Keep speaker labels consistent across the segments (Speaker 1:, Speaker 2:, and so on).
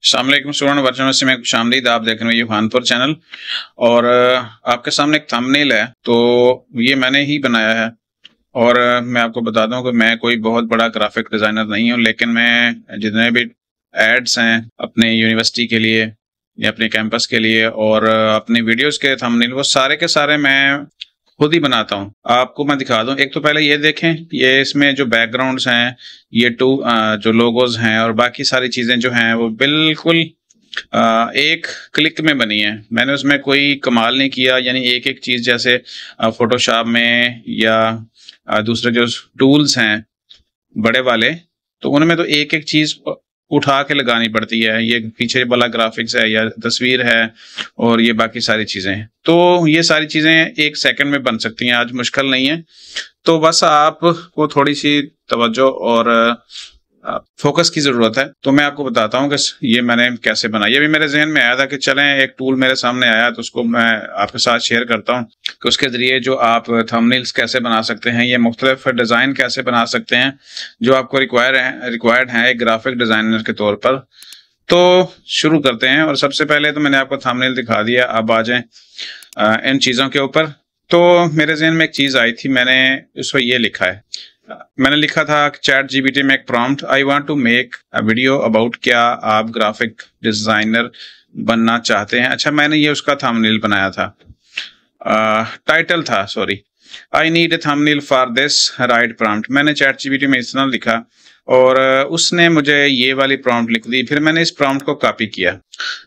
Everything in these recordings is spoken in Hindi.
Speaker 1: अस्सलाम वालेकुम स्टूडेंट वर्चुअल में खुशामदीद। आप देख रहे हैं ये खानपुर चैनल और आपके सामने एक थंबनेल है, तो ये मैंने ही बनाया है। और मैं आपको बता दूं कि मैं कोई बहुत बड़ा ग्राफिक डिजाइनर नहीं हूं, लेकिन मैं जितने भी एड्स हैं अपने यूनिवर्सिटी के लिए या अपने कैंपस के लिए और अपनी वीडियोस के थंबनेल वो सारे के सारे मैं खुद ही बनाता हूं। आपको मैं दिखा दूं। एक तो पहले ये देखें, ये इसमें जो बैकग्राउंड्स हैं, ये जो लोगोज हैं और बाकी सारी चीजें जो हैं वो बिल्कुल एक क्लिक में बनी है। मैंने उसमें कोई कमाल नहीं किया, यानी एक एक चीज जैसे फोटोशॉप में या दूसरे जो टूल्स हैं बड़े वाले, तो उनमें तो एक एक चीज उठा के लगानी पड़ती है। ये पीछे वाला ग्राफिक्स है या तस्वीर है और ये बाकी सारी चीजें, तो ये सारी चीजें एक सेकंड में बन सकती हैं, आज मुश्किल नहीं है। तो बस आपको थोड़ी सी तवज्जो और फोकस की जरूरत है। तो मैं आपको बताता हूँ कि ये मैंने कैसे बनाया। ये भी मेरे जहन में आया था कि चलें एक टूल मेरे सामने आया तो उसको मैं आपके साथ शेयर करता हूँ कि उसके जरिए जो आप थंबनेल्स कैसे बना सकते हैं, ये मुख्तलिफ डिजाइन कैसे बना सकते हैं जो आपको रिक्वायर्ड है एक ग्राफिक डिजाइनर के तौर पर। तो शुरू करते हैं। और सबसे पहले तो मैंने आपको थंबनेल दिखा दिया, अब आ जाएं इन चीजों के ऊपर। तो मेरे जहन में एक चीज आई थी, मैंने उसको ये लिखा है, मैंने लिखा था ChatGPT में एक prompt, I want to make a video about, क्या आप ग्राफिक डिजाइनर बनना चाहते हैं। अच्छा, मैंने ये उसका थंबनेल बनाया था, टाइटल था, sorry, I need a thumbnail for this right prompt. मैंने ChatGPT में इतना लिखा और उसने मुझे ये वाली प्रॉम्प्ट लिख दी। फिर मैंने इस प्रॉम्प्ट को कॉपी किया,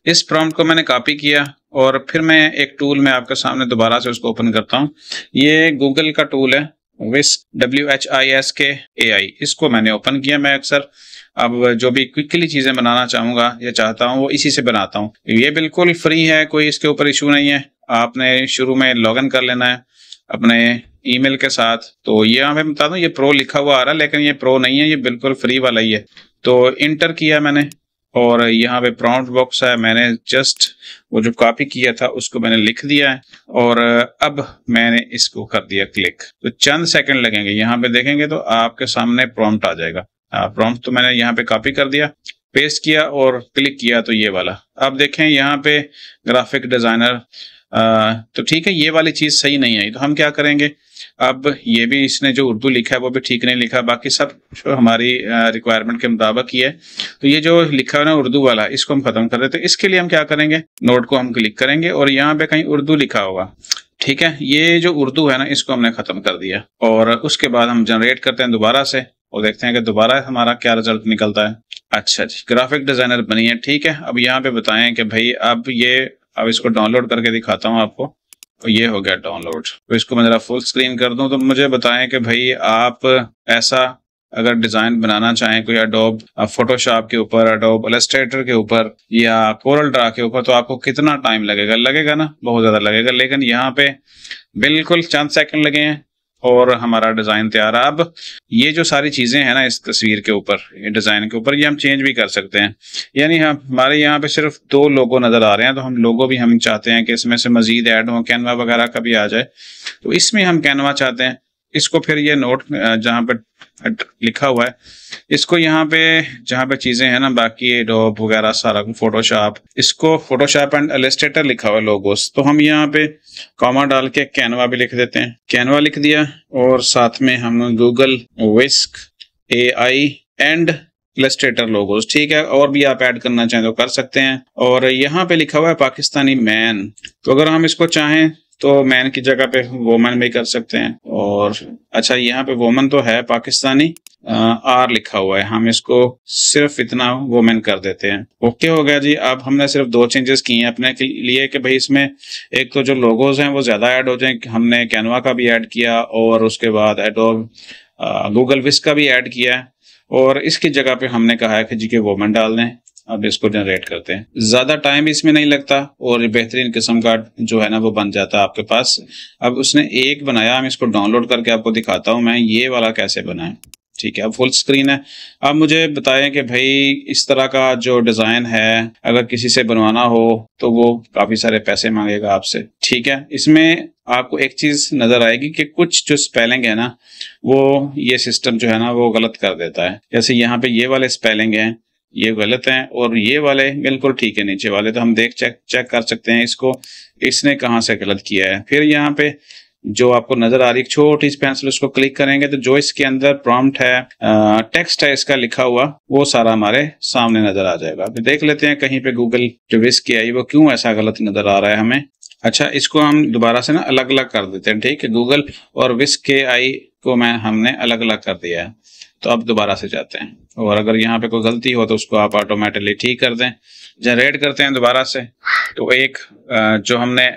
Speaker 1: इस प्रॉम्प्ट को मैंने कॉपी किया और फिर मैं एक टूल में आपके सामने दोबारा से उसको ओपन करता हूँ। ये गूगल का टूल है, WHISK, WHISK AI। इसको मैंने ओपन किया। मैं अक्सर अब जो भी क्विकली चीजें बनाना चाहूंगा या चाहता हूं वो इसी से बनाता हूं। ये बिल्कुल फ्री है, कोई इसके ऊपर इशू नहीं है। आपने शुरू में लॉगिन कर लेना है अपने ईमेल के साथ। तो ये मैं बता दूं, ये प्रो लिखा हुआ आ रहा है, लेकिन ये प्रो नहीं है, ये बिल्कुल फ्री वाला ही है। तो इंटर किया मैंने और यहाँ पे प्रॉम्प्ट बॉक्स है, मैंने जस्ट वो जो कॉपी किया था उसको मैंने लिख दिया है और अब मैंने इसको कर दिया क्लिक। तो चंद सेकंड लगेंगे, यहाँ पे देखेंगे तो आपके सामने प्रॉम्प्ट आ जाएगा। प्रॉम्प्ट तो मैंने यहाँ पे कॉपी कर दिया, पेस्ट किया और क्लिक किया, तो ये वाला अब देखें यहाँ पे ग्राफिक डिजाइनर। तो ठीक है, ये वाली चीज सही नहीं आई, तो हम क्या करेंगे, अब ये भी इसने जो उर्दू लिखा है वो भी ठीक नहीं लिखा, बाकी सब जो हमारी रिक्वायरमेंट के मुताबिक ही है। तो ये जो लिखा है ना उर्दू वाला, इसको हम खत्म कर देते हैं। इसके लिए हम क्या करेंगे, नोट को हम क्लिक करेंगे और यहाँ पे कहीं उर्दू लिखा होगा, ठीक है, ये जो उर्दू है ना इसको हमने खत्म कर दिया। और उसके बाद हम जनरेट करते हैं दोबारा से और देखते हैं कि दोबारा हमारा क्या रिजल्ट निकलता है। अच्छा जी, ग्राफिक डिजाइनर बनी है, ठीक है। अब यहाँ पे बताएं कि भाई अब इसको डाउनलोड करके दिखाता हूँ आपको। तो ये हो गया डाउनलोड। तो इसको मैं जरा फुल स्क्रीन कर दूं, तो मुझे बताएं कि भाई आप ऐसा अगर डिजाइन बनाना चाहें कोई एडोब फोटोशॉप के ऊपर, एडोब इलस्ट्रेटर के ऊपर या कोरल ड्रा के ऊपर, तो आपको कितना टाइम लगेगा? लगेगा ना, बहुत ज्यादा लगेगा। लेकिन यहाँ पे बिल्कुल चंद सेकंड लगे हैं और हमारा डिजाइन तैयार है। अब ये जो सारी चीजें हैं ना इस तस्वीर के ऊपर, ये डिजाइन के ऊपर, ये हम चेंज भी कर सकते हैं। यानी हमारे यहाँ पे सिर्फ 2 लोगो नजर आ रहे हैं, तो हम लोगो भी हम चाहते हैं कि इसमें से मजीद ऐड हो, कैनवा वगैरह का भी आ जाए। तो इसमें हम कैनवा चाहते हैं। इसको फिर ये नोट जहाँ पे लिखा हुआ है, इसको यहाँ पे जहाँ पे चीजें हैं ना बाकी एडोब वगैरह सारा फोटोशॉप, इसको फोटोशॉप एंड इलस्ट्रेटर लिखा हुआ है लोगोस, तो हम यहाँ पे कॉमा डाल के कैनवा भी लिख देते हैं। कैनवा लिख दिया और साथ में हम Google WHISK AI and Illustrator logos, ठीक है। और भी आप ऐड करना चाहें तो कर सकते हैं। और यहाँ पे लिखा हुआ है पाकिस्तानी मैन, तो अगर हम इसको चाहें तो मैन की जगह पे वोमन भी कर सकते हैं। और अच्छा, यहाँ पे वोमन तो है, पाकिस्तानी R लिखा हुआ है, हम इसको सिर्फ इतना वोमेन कर देते हैं। ओके हो गया जी। अब हमने सिर्फ 2 चेंजेस किए हैं अपने के लिए कि भाई इसमें एक तो जो लोगोज हैं वो ज्यादा ऐड हो जाए। हमने कैनवा का भी ऐड किया और उसके बाद एडोब गूगल WHISK का भी ऐड किया है और इसकी जगह पे हमने कहा है कि जी के वोमेन डाल दें। अब इसको जनरेट करते हैं, ज्यादा टाइम इसमें नहीं लगता और बेहतरीन किस्म का जो है ना वो बन जाता है आपके पास। अब उसने एक बनाया, हम इसको डाउनलोड करके आपको दिखाता हूं मैं ये वाला कैसे बना है, ठीक है। अब फुल स्क्रीन है। अब मुझे बताएं कि भाई इस तरह का जो डिजाइन है अगर किसी से बनवाना हो तो वो काफी सारे पैसे मांगेगा आपसे, ठीक है। इसमें आपको एक चीज नजर आएगी कि कुछ जो स्पेलिंग है ना वो ये सिस्टम जो है ना वो गलत कर देता है। जैसे यहाँ पे ये वाले स्पेलिंग हैं, ये गलत हैं, और ये वाले बिल्कुल ठीक है नीचे वाले। तो हम चेक कर सकते हैं इसको, इसने कहाँ से गलत किया है। फिर यहाँ पे जो आपको नजर आ रही है छोटी सी पेंसिल, उसको क्लिक करेंगे तो जो इसके अंदर प्रॉम्प्ट है, टेक्स्ट है इसका लिखा हुआ, वो सारा हमारे सामने नजर आ जाएगा। अभी देख लेते हैं कहीं पे गूगल जो विस्क की आई वो क्यों ऐसा गलत नजर आ रहा है हमें। अच्छा, इसको हम दोबारा से ना अलग अलग कर देते हैं, ठीक है। गूगल और विस्क के आई को हमने अलग अलग कर दिया है। तो अब दोबारा से जाते हैं, और अगर यहाँ पे कोई गलती हो तो उसको आप ऑटोमेटिकली ठीक कर दें। जनरेट करते हैं दोबारा से, तो एक जो हमने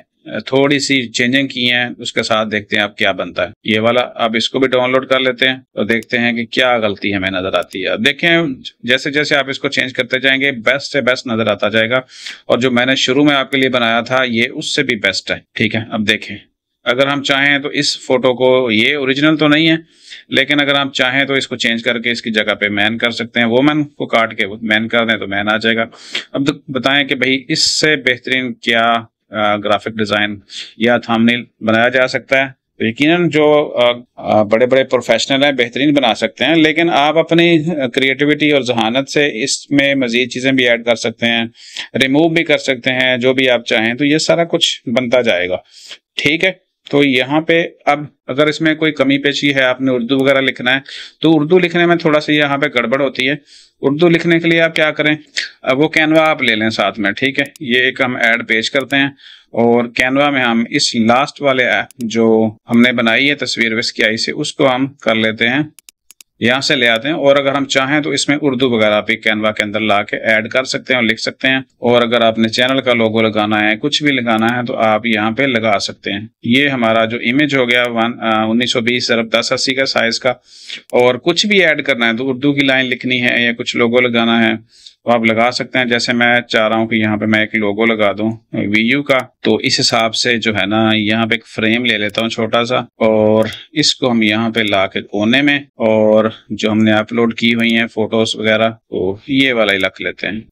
Speaker 1: थोड़ी सी चेंजिंग की है उसके साथ देखते हैं अब क्या बनता है ये वाला। अब इसको भी डाउनलोड कर लेते हैं तो देखते हैं कि क्या गलती हमें नजर आती है। अब देखें, जैसे जैसे आप इसको चेंज करते जाएंगे बेस्ट से बेस्ट नजर आता जाएगा, और जो मैंने शुरू में आपके लिए बनाया था ये उससे भी बेस्ट है, ठीक है। अब देखें, अगर हम चाहें तो इस फोटो को, ये ओरिजिनल तो नहीं है, लेकिन अगर आप चाहें तो इसको चेंज करके इसकी जगह पे मैन कर सकते हैं। वोमन को काट के मैन कर दें तो मैन आ जाएगा। अब तो बताएं कि भाई इससे बेहतरीन क्या ग्राफिक डिजाइन या थंबनेल बनाया जा सकता है। तो यकीनन जो बड़े बड़े प्रोफेशनल हैं बेहतरीन बना सकते हैं, लेकिन आप अपनी क्रिएटिविटी और जहानत से इसमें मजीद चीजें भी ऐड कर सकते हैं, रिमूव भी कर सकते हैं, जो भी आप चाहें। तो ये सारा कुछ बनता जाएगा, ठीक है। तो यहाँ पे अब अगर इसमें कोई कमी पेशी है, आपने उर्दू वगैरह लिखना है, तो उर्दू लिखने में थोड़ा सा यहाँ पे गड़बड़ होती है। उर्दू लिखने के लिए आप क्या करें, वो कैनवा आप ले लें साथ में, ठीक है। ये एक हम ऐड पेश करते हैं, और कैनवा में हम इस लास्ट वाले जो हमने बनाई है तस्वीर विस्क की आई से, उसको हम कर लेते हैं, यहाँ से ले आते हैं। और अगर हम चाहें तो इसमें उर्दू वगैरह भी कैनवा के अंदर ला के ऐड कर सकते हैं और लिख सकते हैं। और अगर आपने चैनल का लोगो लगाना है, कुछ भी लगाना है, तो आप यहाँ पे लगा सकते हैं। ये हमारा जो इमेज हो गया 1920x1080 का साइज का। और कुछ भी ऐड करना है, तो उर्दू की लाइन लिखनी है या कुछ लोगो लगाना है तो आप लगा सकते हैं। जैसे मैं चाह रहा हूँ कि यहाँ पे मैं एक लोगो लगा दूं वीयू का, तो इस हिसाब से जो है ना यहाँ पे एक फ्रेम ले लेता हूँ छोटा सा, और इसको हम यहाँ पे ला के कोने में, और जो हमने अपलोड की हुई हैं फोटोज वगैरह, तो ये वाला ही रख लेते हैं।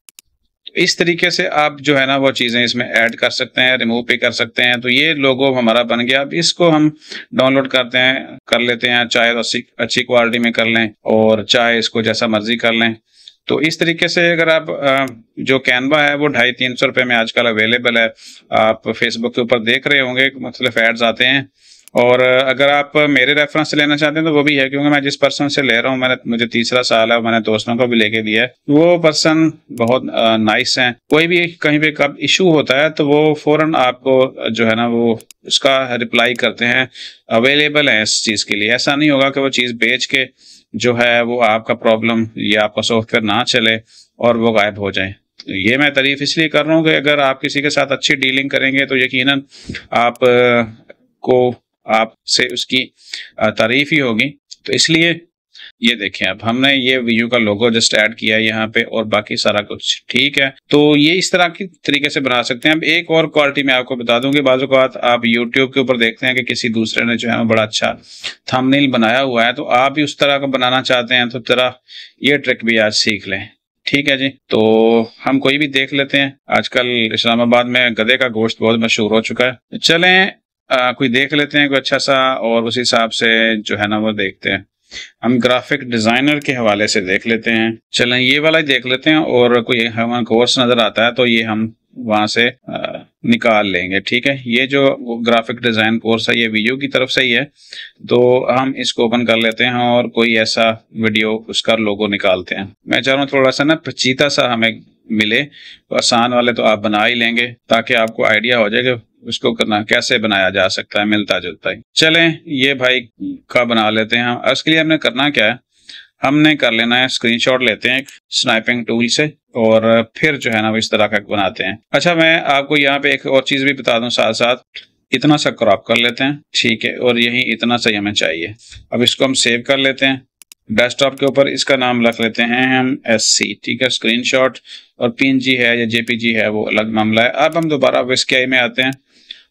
Speaker 1: इस तरीके से आप जो है ना वो चीजें इसमें ऐड कर सकते हैं, रिमूव भी कर सकते हैं। तो ये लोगो हमारा बन गया। अब इसको हम डाउनलोड कर लेते हैं, चाहे तो अच्छी क्वालिटी में कर लें और चाहे इसको जैसा मर्जी कर लें। तो इस तरीके से अगर आप जो कैनवा है वो 250-300 रुपए में आजकल अवेलेबल है। आप फेसबुक के ऊपर देख रहे होंगे मुख्तलिफ एड्स आते हैं, और अगर आप मेरे रेफरेंस से लेना चाहते हैं तो वो भी है, क्योंकि मैं जिस पर्सन से ले रहा हूँ, मुझे तीसरा साल है, मैंने दोस्तों को भी लेके दिया है। वो पर्सन बहुत नाइस हैं। कोई भी कहीं पे कब इशू होता है तो वो फौरन आपको जो है ना वो उसका रिप्लाई करते हैं, अवेलेबल है इस चीज के लिए। ऐसा नहीं होगा कि वो चीज बेच के जो है वो आपका प्रॉब्लम या आपका सॉफ्टवेयर ना चले और वो गायब हो जाए। ये मैं तारीफ इसलिए कर रहा हूँ कि अगर आप किसी के साथ अच्छी डीलिंग करेंगे तो यकीनन आप को आपसे उसकी तारीफ ही होगी। तो इसलिए ये देखें, अब हमने ये वीडियो का लोगो जस्ट ऐड किया है यहाँ पे, और बाकी सारा कुछ ठीक है। तो ये इस तरह की तरीके से बना सकते हैं। अब एक और क्वालिटी मैं आपको बता दूं कि बाज़ औक़ात आप यूट्यूब के ऊपर देखते हैं कि किसी दूसरे ने जो है बड़ा अच्छा थंबनेल बनाया हुआ है, तो आप भी उस तरह का बनाना चाहते हैं तो जरा ये ट्रिक भी आज सीख लें, ठीक है जी। तो हम कोई भी देख लेते हैं। आजकल इस्लामाबाद में गधे का गोश्त बहुत मशहूर हो चुका है। चलें कोई देख लेते हैं कोई अच्छा सा, और उस हिसाब से जो है ना वो देखते हैं। हम ग्राफिक डिजाइनर के हवाले से देख लेते हैं। चलें ये वाला ही देख लेते हैं, और कोई हमें कोर्स नजर आता है तो ये हम वहां से निकाल लेंगे, ठीक है। ये जो ग्राफिक डिजाइन कोर्स है ये वीडियो की तरफ से ही है, तो हम इसको ओपन कर लेते हैं और कोई ऐसा वीडियो उसका लोगो निकालते हैं। मैं चाह रहा हूँ थोड़ा सा ना पेचीदा सा हमें मिले, तो आसान वाले तो आप बना ही लेंगे ताकि आपको आइडिया हो जाए कि उसको करना कैसे बनाया जा सकता है, मिलता जुलता ही। चलें ये भाई का बना लेते हैं हम। उसके लिए हमने करना क्या है, हमने कर लेना है स्क्रीनशॉट लेते हैं एक स्नाइपिंग टूल से, और फिर जो है ना वो इस तरह का बनाते हैं। अच्छा, मैं आपको यहाँ पे एक और चीज भी बता दूं साथ साथ, इतना सा क्रॉप कर लेते हैं, ठीक है, और यही इतना सा हमें चाहिए। अब इसको हम सेव कर लेते हैं डेस्कटॉप के ऊपर, इसका नाम रख लेते हैं हम SC, ठीक है। स्क्रीनशॉट और PNG है या JPG है वो अलग मामला है। अब हम दोबारा विस्क में आते हैं,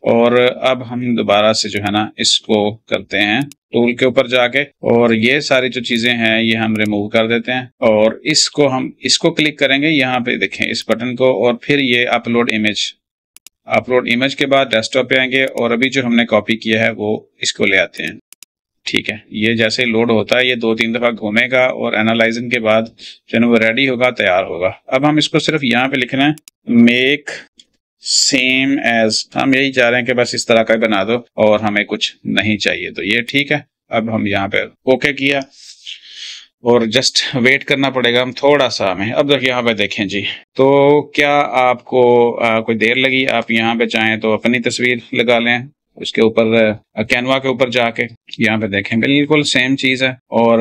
Speaker 1: और अब हम दोबारा से जो है ना इसको करते हैं टूल के ऊपर जाके, और ये सारी जो चीजें हैं ये हम रिमूव कर देते हैं, और इसको क्लिक करेंगे यहाँ पे, देखें इस बटन को, और फिर ये अपलोड इमेज के बाद डेस्कटॉप पे आएंगे, और अभी जो हमने कॉपी किया है वो इसको ले आते हैं। ठीक है, ये जैसे लोड होता है ये 2-3 दफा घूमेगा और एनालाइजिंग के बाद फिर वो रेडी होगा, तैयार होगा। अब हम इसको सिर्फ यहाँ पे लिखना है मेक सेम एज, हम यही चाह रहे हैं कि बस इस तरह का बना दो और हमें कुछ नहीं चाहिए, तो ये ठीक है। अब हम यहाँ पे ओके किया और जस्ट वेट करना पड़ेगा हम थोड़ा सा हमें। अब देखिए यहाँ पे देखें जी, तो क्या आपको कोई देर लगी? आप यहाँ पे चाहें तो अपनी तस्वीर लगा लें उसके ऊपर, कैनवा के ऊपर जाके यहाँ पे देखें बिल्कुल सेम चीज है और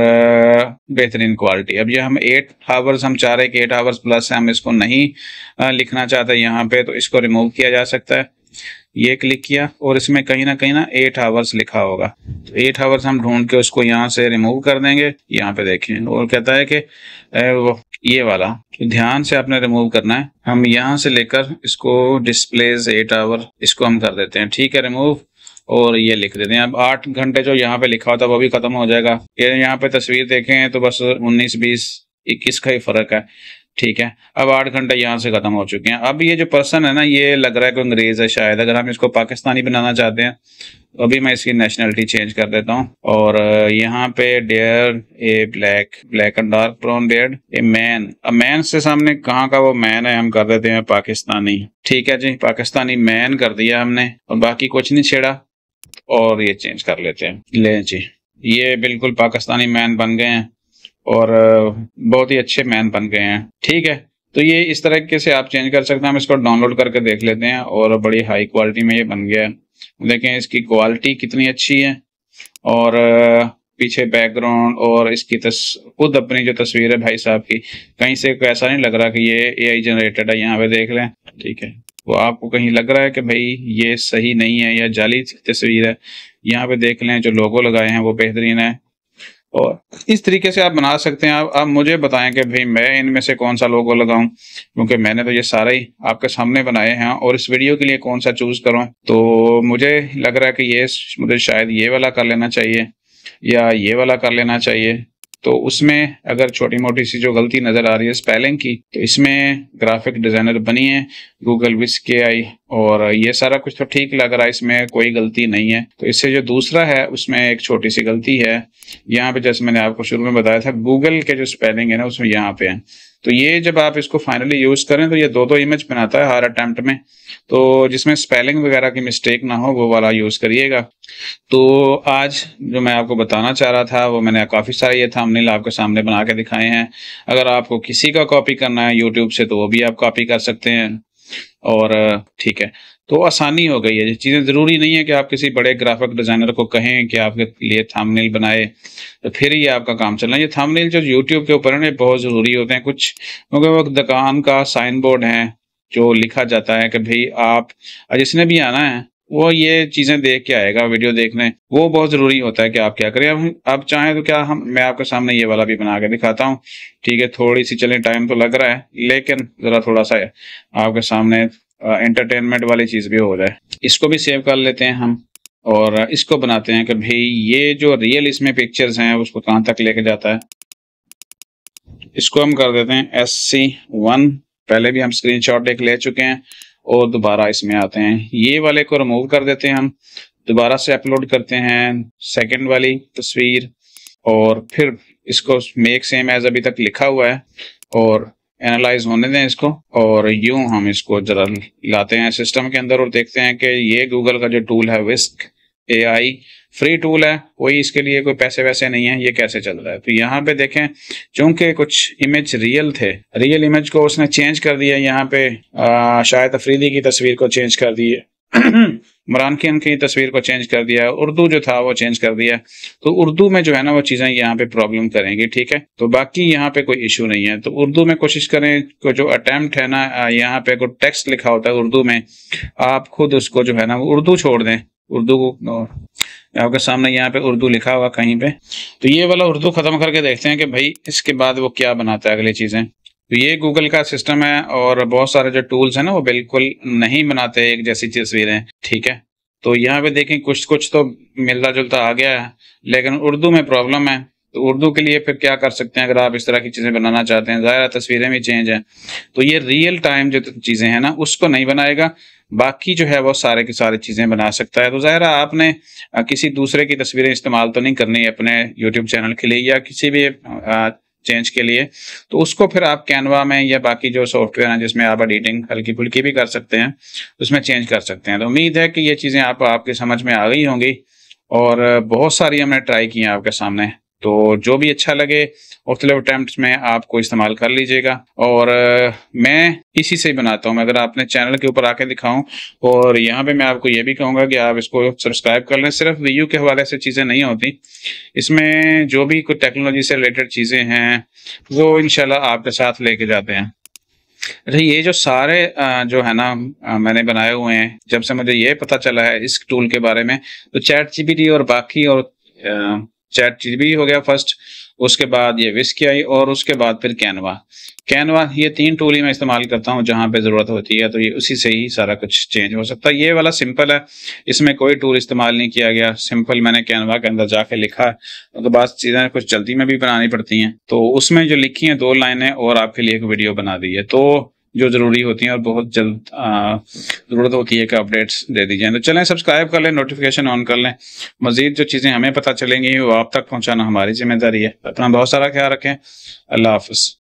Speaker 1: बेहतरीन क्वालिटी। अब ये हम 8 आवर्स हम चाह रहे हैं कि 8 आवर्स प्लस है, हम इसको नहीं लिखना चाहते यहाँ पे, तो इसको रिमूव किया जा सकता है। ये क्लिक किया और इसमें कहीं ना 8 आवर्स लिखा होगा, तो 8 आवर्स हम ढूंढ के उसको यहाँ से रिमूव कर देंगे। यहाँ पे देखें और कहता है कि वो ये वाला ध्यान से आपने रिमूव करना है। हम यहाँ से लेकर इसको डिस्प्लेज 8 आवर इसको हम कर देते हैं, ठीक है, रिमूव, और ये लिख देते हैं। अब 8 घंटे जो यहाँ पे लिखा होता है वो भी खत्म हो जाएगा। ये यहाँ पे तस्वीर देखें तो बस 19, 20, 21 का ही फर्क है, ठीक है। अब 8 घंटे यहाँ से खत्म हो चुके हैं। अब ये जो पर्सन है ना, ये लग रहा है कि अंग्रेज है शायद। अगर हम इसको पाकिस्तानी बनाना चाहते हैं तो अभी मैं इसकी नेशनलिटी चेंज कर देता हूँ और यहाँ पे there a black and dark brown beard a man. अब मैन से सामने कहाँ का वो मैन है, हम कर देते हैं पाकिस्तानी, ठीक है जी, पाकिस्तानी मैन कर दिया हमने और बाकी कुछ नहीं छेड़ा और ये चेंज कर लेते हैं। ले जी, ये बिल्कुल पाकिस्तानी मैन बन गए हैं और बहुत ही अच्छे मैन बन गए हैं, ठीक है। तो ये इस तरीके से आप चेंज कर सकते हैं। हम इसको डाउनलोड करके देख लेते हैं और बड़ी हाई क्वालिटी में ये बन गया है। देखें इसकी क्वालिटी कितनी अच्छी है और पीछे बैकग्राउंड और इसकी खुद अपनी जो तस्वीर है भाई साहब की, कहीं से ऐसा नहीं लग रहा कि ये AI जनरेटेड है। यहाँ पे देख लें, ठीक है, वो आपको कहीं लग रहा है कि भाई ये सही नहीं है या जाली तस्वीर है। यहाँ पे देख लें जो लोगो लगाए हैं वो बेहतरीन है और इस तरीके से आप बना सकते हैं। आप मुझे बताएं कि भाई मैं इनमें से कौन सा लोगो लगाऊं, क्योंकि मैंने तो ये सारे ही आपके सामने बनाए हैं और इस वीडियो के लिए कौन सा चूज करूं, तो मुझे लग रहा है कि ये मुझे शायद ये वाला कर लेना चाहिए या ये वाला कर लेना चाहिए। तो उसमें अगर छोटी मोटी सी जो गलती नजर आ रही है स्पेलिंग की, तो इसमें ग्राफिक डिजाइनर बनी है गूगल विज KI और ये सारा कुछ तो ठीक लग रहा है, इसमें कोई गलती नहीं है। तो इससे जो दूसरा है उसमें एक छोटी सी गलती है। यहाँ पे जैसे मैंने आपको शुरू में बताया था गूगल के जो स्पेलिंग है ना उसमें यहाँ पे है। तो ये जब आप इसको फाइनली यूज करें तो ये 2-2 इमेज बनाता है हर अटेम्प्ट में, तो जिसमें स्पेलिंग वगैरह की मिस्टेक ना हो वो वाला यूज करिएगा। तो आज जो मैं आपको बताना चाह रहा था वो मैंने काफी सारे ये थंबनेल आपके सामने बना के दिखाए हैं। अगर आपको किसी का कॉपी करना है यूट्यूब से तो वो भी आप कॉपी कर सकते हैं और ठीक है, तो आसानी हो गई है। ये चीजें जरूरी नहीं है कि आप किसी बड़े ग्राफिक डिजाइनर को कहें कि आपके लिए थंबनेल बनाए तो फिर ही आपका काम चलना। ये थंबनेल जो यूट्यूब के ऊपर है बहुत जरूरी होते हैं कुछ, क्योंकि वो दुकान का साइन बोर्ड है जो लिखा जाता है कि भाई आप जिसने भी आना है वो ये चीजें देख के आएगा वीडियो देखने, वो बहुत जरूरी होता है कि आप क्या करें। अब आप चाहें तो क्या मैं आपके सामने ये वाला भी बना के दिखाता हूँ, ठीक है। थोड़ी सी चले टाइम तो लग रहा है लेकिन जरा थोड़ा सा आपके सामने एंटरटेनमेंट वाली चीज भी हो जाए। इसको भी सेव कर लेते हैं हम और इसको बनाते हैं कि भाई ये जो रियल इसमें पिक्चर्स हैं उसको कहाँ तक लेके जाता है। इसको हम कर देते हैं SC1, पहले भी हम स्क्रीनशॉट एक ले चुके हैं और दोबारा इसमें आते हैं। ये वाले को रिमूव कर देते हैं हम, दोबारा से अपलोड करते हैं सेकंड वाली तस्वीर और फिर इसको मेक सेम एज अभी तक लिखा हुआ है और एनालाइज होने दें इसको। और यूं हम इसको जरा लाते हैं सिस्टम के अंदर और देखते हैं कि ये गूगल का जो टूल है विस्क AI फ्री टूल है, कोई इसके लिए कोई पैसे वैसे नहीं है, ये कैसे चल रहा है। तो यहाँ पे देखें चूंकि कुछ इमेज रियल थे, रियल इमेज को उसने चेंज कर दिया। यहाँ पे शायद अफरीदी की तस्वीर को चेंज कर दी है इमरान खान की तस्वीर को चेंज कर दिया है, उर्दू जो था वो चेंज कर दिया। तो उर्दू में जो है ना वो चीजें यहाँ पे प्रॉब्लम करेंगी, ठीक है। तो बाकी यहाँ पे कोई इशू नहीं है। तो उर्दू में कोशिश करें को जो अटेम्प्ट है ना, यहाँ पे कोई टेक्स्ट लिखा होता है उर्दू में, आप खुद उसको जो है ना उर्दू छोड़ दें, उर्दू को आपके सामने यहाँ पे उर्दू लिखा हुआ कहीं पे, तो ये वाला उर्दू खत्म करके देखते हैं कि भाई इसके बाद वो क्या बनाता है अगली चीजें। तो ये गूगल का सिस्टम है और बहुत सारे जो टूल्स हैं ना वो बिल्कुल नहीं बनाते एक जैसी तस्वीरें, ठीक है। तो यहाँ पे देखें कुछ कुछ तो मिलता जुलता आ गया है लेकिन उर्दू में प्रॉब्लम है। तो उर्दू के लिए फिर क्या कर सकते हैं, अगर आप इस तरह की चीजें बनाना चाहते हैं, ज़ाहिर तस्वीरें भी चेंज हैं, तो ये रियल टाइम जो चीजें हैं ना उसको नहीं बनाएगा, बाकी जो है वो सारे की सारी चीजें बना सकता है। तो ज़ाहिर है आपने किसी दूसरे की तस्वीरें इस्तेमाल तो नहीं करनी है अपने यूट्यूब चैनल के लिए या किसी भी चेंज के लिए, तो उसको फिर आप कैनवा में या बाकी जो सॉफ्टवेयर हैं जिसमें आप एडिटिंग हल्की फुल्की भी कर सकते हैं उसमें चेंज कर सकते हैं। तो उम्मीद है कि ये चीज़ें आपके समझ में आ गई होंगी और बहुत सारी हमने ट्राई की हैं आपके सामने। तो जो भी अच्छा लगे मुख्तलिफ अटैम्प्ट्स में आपको इस्तेमाल कर लीजिएगा। और मैं इसी से ही बनाता हूँ। मैं अगर आपने चैनल के ऊपर आके दिखाऊं और यहाँ पे मैं आपको ये भी कहूँगा कि आप इसको सब्सक्राइब कर लें। सिर्फ व्यू के हवाले से चीज़ें नहीं होती, इसमें जो भी कोई टेक्नोलॉजी से रिलेटेड चीज़ें हैं वो इंशाल्लाह आपके साथ लेके जाते हैं। अच्छा, ये जो सारे जो है ना मैंने बनाए हुए हैं, जब से मुझे ये पता चला है इस टूल के बारे में, तो चैट जीपीटी और बाकी और चैट जीपीटी हो गया फर्स्ट, उसके बाद ये विस्की आई और उसके बाद फिर कैनवा। ये 3 टूल ही मैं इस्तेमाल करता हूँ जहां पे ज़रूरत होती है, तो ये उसी से ही सारा कुछ चेंज हो सकता है। ये वाला सिंपल है, इसमें कोई टूल इस्तेमाल नहीं किया गया, सिंपल मैंने कैनवा के अंदर जाके लिखा है। तो बस चीज़ें कुछ जल्दी में भी बनानी पड़ती हैं, तो उसमें जो लिखी हैं 2 लाइनें और आपके लिए एक वीडियो बना दी है, तो जो ज़रूरी होती हैं और बहुत जल्द ज़रूरत होती है कि अपडेट्स दे दी जाएँ। तो चलें सब्सक्राइब कर लें, नोटिफिकेशन ऑन कर लें। मज़ीद जो चीज़ें हमें पता चलेंगी वो आप तक पहुँचाना हमारी जिम्मेदारी है। अपना बहुत सारा ख्याल रखें। अल्लाह हाफ़िज़।